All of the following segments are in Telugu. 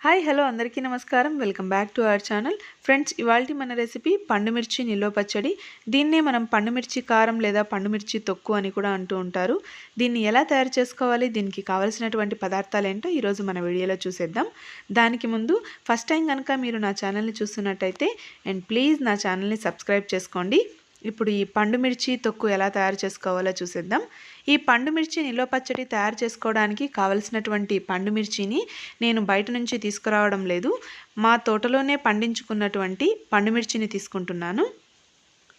హాయ్ హలో అందరికీ నమస్కారం. Welcome back to our channel. Friends, ఇవాల్టి మన రెసిపీ పండుమిర్చి నిల్వ పచ్చడి. దీన్నే మనం పండుమిర్చి కారం లేదా పండుమిర్చి తొక్కు అని కూడా అంటూ ఉంటారు. దీన్ని ఎలా తయారు చేసుకోవాలి, దీనికి కావాల్సినటువంటి పదార్థాలు ఏంటో ఈరోజు మన వీడియోలో చూసేద్దాం. దానికి ముందు ఫస్ట్ టైం కనుక మీరు నా ఛానల్ని చూస్తున్నట్టయితే అండ్ ప్లీజ్ నా ఛానల్ని సబ్స్క్రైబ్ చేసుకోండి. ఇప్పుడు ఈ పండుమిర్చి తొక్కు ఎలా తయారు చేసుకోవాలో చూసేద్దాం. ఈ పండుమిర్చి నిల్వ పచ్చడి తయారు చేసుకోవడానికి కావలసినటువంటి పండుమిర్చిని నేను బయట నుంచి తీసుకురావడం లేదు, మా తోటలోనే పండించుకున్నటువంటి పండుమిర్చిని తీసుకుంటున్నాను.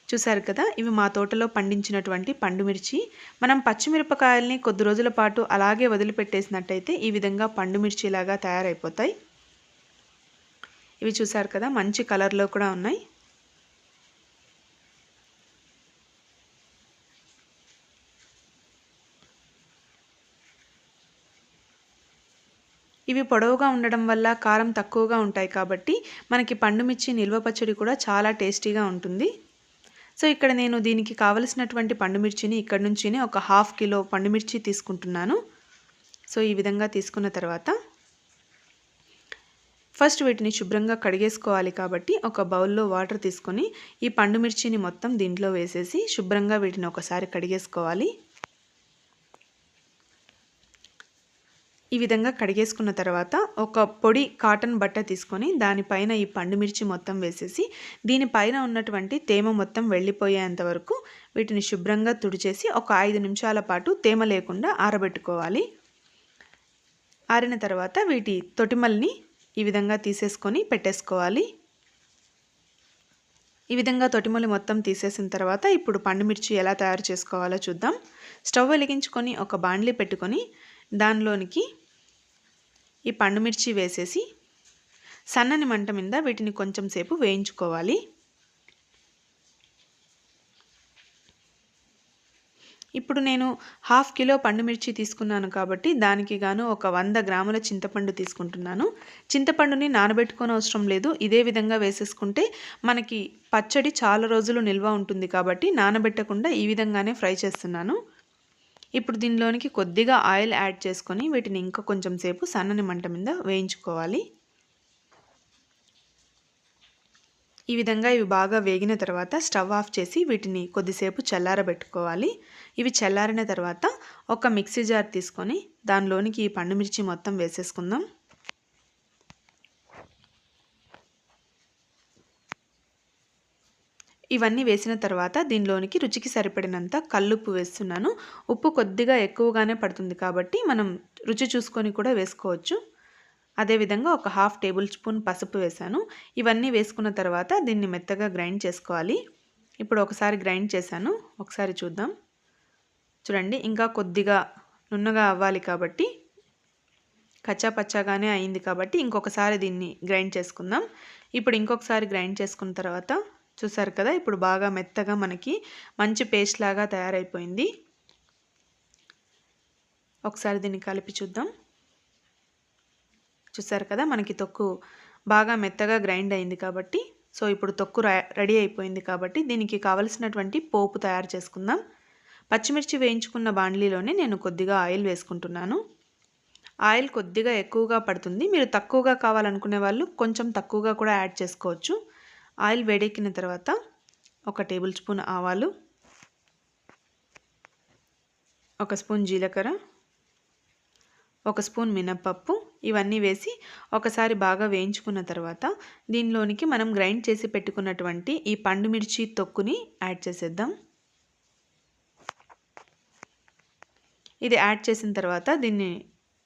చూసారు కదా, ఇవి మా తోటలో పండించినటువంటి పండుమిర్చి. మనం పచ్చిమిరపకాయల్ని కొద్ది రోజుల పాటు అలాగే వదిలిపెట్టేసినట్టయితే ఈ విధంగా పండుమిర్చిలాగా తయారైపోతాయి. ఇవి చూసారు కదా, మంచి కలర్లో కూడా ఉన్నాయి. ఇవి పొడవుగా ఉండడం వల్ల కారం తక్కువగా ఉంటాయి కాబట్టి మనకి పండుమిర్చి నిల్వ పచ్చడి కూడా చాలా టేస్టీగా ఉంటుంది. సో ఇక్కడ నేను దీనికి కావలసినటువంటి పండుమిర్చిని ఇక్కడ నుంచినే ఒక 1/2 కిలో పండుమిర్చి తీసుకుంటున్నాను. సో ఈ విధంగా తీసుకున్న తర్వాత ఫస్ట్ వీటిని శుభ్రంగా కడిగేసుకోవాలి కాబట్టి ఒక బౌల్లో వాటర్ తీసుకొని ఈ పండుమిర్చిని మొత్తం దీంట్లో వేసేసి శుభ్రంగా వీటిని ఒకసారి కడిగేసుకోవాలి. ఈ విధంగా కడిగేసుకున్న తర్వాత ఒక పొడి కాటన్ బట్ట తీసుకొని దానిపైన ఈ పండుమిర్చి మొత్తం వేసేసి దీనిపైన ఉన్నటువంటి తేమ మొత్తం వెళ్ళిపోయేంత వరకు వీటిని శుభ్రంగా తుడిచేసి ఒక 5 నిమిషాల పాటు తేమ లేకుండా ఆరబెట్టుకోవాలి. ఆరిన తర్వాత వీటి తొటిమల్ని ఈ విధంగా తీసేసుకొని పెట్టేసుకోవాలి. ఈ విధంగా తొటిమలు మొత్తం తీసేసిన తర్వాత ఇప్పుడు పండుమిర్చి ఎలా తయారు చేసుకోవాలో చూద్దాం. స్టవ్ వెలిగించుకొని ఒక బాండ్లీ పెట్టుకొని దానిలోనికి ఈ పండుమిర్చి వేసేసి సన్నని మంట మీద వీటిని కొంచెం సేపు వేయించుకోవాలి. ఇప్పుడు నేను 1/2 కిలో పండుమిర్చి తీసుకున్నాను కాబట్టి దానికి గాను ఒక 100 గ్రాముల చింతపండు తీసుకుంటున్నాను. చింతపండుని నానబెట్టుకోని అవసరం లేదు, ఇదే విధంగా వేసేసుకుంటే మనకి పచ్చడి చాలా రోజులు నిల్వ ఉంటుంది కాబట్టి నానబెట్టకుండా ఈ విధంగానే ఫ్రై చేస్తున్నాను. ఇప్పుడు దీనిలోనికి కొద్దిగా ఆయిల్ యాడ్ చేసుకొని వీటిని ఇంకా కొంచెం సేపు సన్నని మంట మీద వేయించుకోవాలి. ఈ విధంగా ఇవి బాగా వేగిన తర్వాత స్టవ్ ఆఫ్ చేసి వీటిని కొద్దిసేపు చల్లారబెట్టుకోవాలి. ఇవి చల్లారిన తర్వాత ఒక మిక్సీ జార్ తీసుకొని దానిలోనికి ఈ పండుమిర్చి మొత్తం వేసేసుకుందాం. ఇవన్నీ వేసిన తర్వాత దీనిలోనికి రుచికి సరిపడినంత కల్లుప్పు వేస్తున్నాను. ఉప్పు కొద్దిగా ఎక్కువగానే పడుతుంది కాబట్టి మనం రుచి చూసుకొని కూడా వేసుకోవచ్చు. అదేవిధంగా ఒక 1/2 టేబుల్ స్పూన్ పసుపు వేసాను. ఇవన్నీ వేసుకున్న తర్వాత దీన్ని మెత్తగా గ్రైండ్ చేసుకోవాలి. ఇప్పుడు ఒకసారి గ్రైండ్ చేశాను, ఒకసారి చూద్దాం. చూడండి, ఇంకా కొద్దిగా నున్నగా అవ్వాలి కాబట్టి కచ్చా పచ్చాగానే అయింది కాబట్టి ఇంకొకసారి దీన్ని గ్రైండ్ చేసుకుందాం. ఇప్పుడు ఇంకొకసారి గ్రైండ్ చేసుకున్న తర్వాత చూసారు కదా, ఇప్పుడు బాగా మెత్తగా మనకి మంచి పేస్ట్ లాగా తయారైపోయింది. ఒకసారి దీన్ని కలిపి చూద్దాం. చూసారు కదా, మనకి తొక్కు బాగా మెత్తగా గ్రైండ్ అయింది కాబట్టి సో ఇప్పుడు తొక్కు రెడీ అయిపోయింది కాబట్టి దీనికి కావలసినటువంటి పోపు తయారు చేసుకుందాం. పచ్చిమిర్చి వేయించుకున్న బాండ్లీలోనే నేను కొద్దిగా ఆయిల్ వేసుకుంటున్నాను. ఆయిల్ కొద్దిగా ఎక్కువగా పడుతుంది, మీరు తక్కువగా కావాలనుకునే వాళ్ళు కొంచెం తక్కువగా కూడా యాడ్ చేసుకోవచ్చు. ఆయిల్ వేడెక్కిన తర్వాత ఒక టేబుల్ స్పూన్ ఆవాలు, ఒక స్పూన్ జీలకర్ర, ఒక స్పూన్ మినప్పప్పు ఇవన్నీ వేసి ఒకసారి బాగా వేయించుకున్న తర్వాత దీనిలోనికి మనం గ్రైండ్ చేసి పెట్టుకున్నటువంటి ఈ పండుమిర్చి తొక్కుని యాడ్ చేసేద్దాం. ఇది యాడ్ చేసిన తర్వాత దీన్ని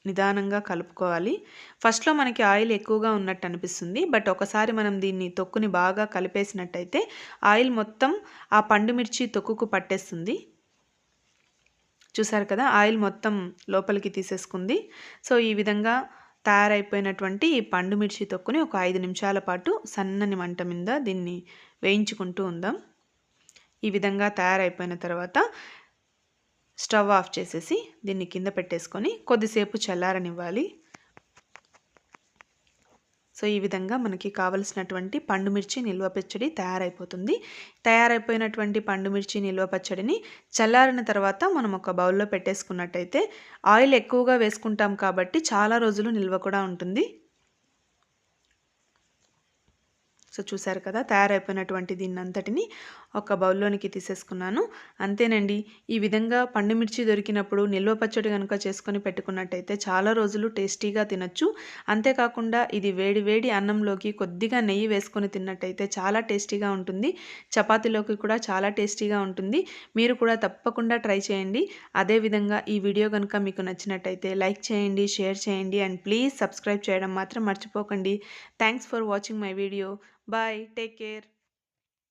నిదానంగా కలుపుకోవాలి. ఫస్ట్లో మనకి ఆయిల్ ఎక్కువగా ఉన్నట్టు అనిపిస్తుంది, బట్ ఒకసారి మనం దీన్ని తొక్కుని బాగా కలిపేసినట్టయితే ఆయిల్ మొత్తం ఆ పండుమిర్చి తొక్కుకు పట్టేస్తుంది. చూసారు కదా, ఆయిల్ మొత్తం లోపలికి తీసేసుకుంది. సో ఈ విధంగా తయారైపోయినటువంటి ఈ పండుమిర్చి తొక్కుని ఒక 5 నిమిషాల పాటు సన్నని మంట మీద దీన్ని వేయించుకుంటూ ఉందాం. ఈ విధంగా తయారైపోయిన తర్వాత స్టవ్ ఆఫ్ చేసేసి దీన్ని కింద పెట్టేసుకొని కొద్దిసేపు చల్లారనివ్వాలి. సో ఈ విధంగా మనకి కావలసినటువంటి పండుమిర్చి నిల్వ పచ్చడి తయారైపోతుంది. తయారైపోయినటువంటి పండుమిర్చి నిల్వ పచ్చడిని చల్లారిన తర్వాత మనం ఒక బౌల్లో పెట్టేసుకున్నట్టయితే ఆయిల్ ఎక్కువగా వేసుకుంటాం కాబట్టి చాలా రోజులు నిల్వ కూడా ఉంటుంది. సో చూసారు కదా, తయారైపోయినటువంటి దీన్నంతటిని ఒక బౌల్లోనికి తీసేసుకున్నాను. అంతేనండి. ఈ విధంగా పండు మిర్చి దొరికినప్పుడు నిల్వ పచ్చడి కనుక చేసుకొని పెట్టుకున్నట్టయితే చాలా రోజులు టేస్టీగా తినొచ్చు. అంతేకాకుండా ఇది వేడి వేడి అన్నంలోకి కొద్దిగా నెయ్యి వేసుకొని తిన్నట్టయితే చాలా టేస్టీగా ఉంటుంది. చపాతీలోకి కూడా చాలా టేస్టీగా ఉంటుంది. మీరు కూడా తప్పకుండా ట్రై చేయండి. అదేవిధంగా ఈ వీడియో కనుక మీకు నచ్చినట్టయితే లైక్ చేయండి, షేర్ చేయండి అండ్ ప్లీజ్ సబ్స్క్రైబ్ చేయడం మాత్రం మర్చిపోకండి. Thanks for watching my video. Bye, take care.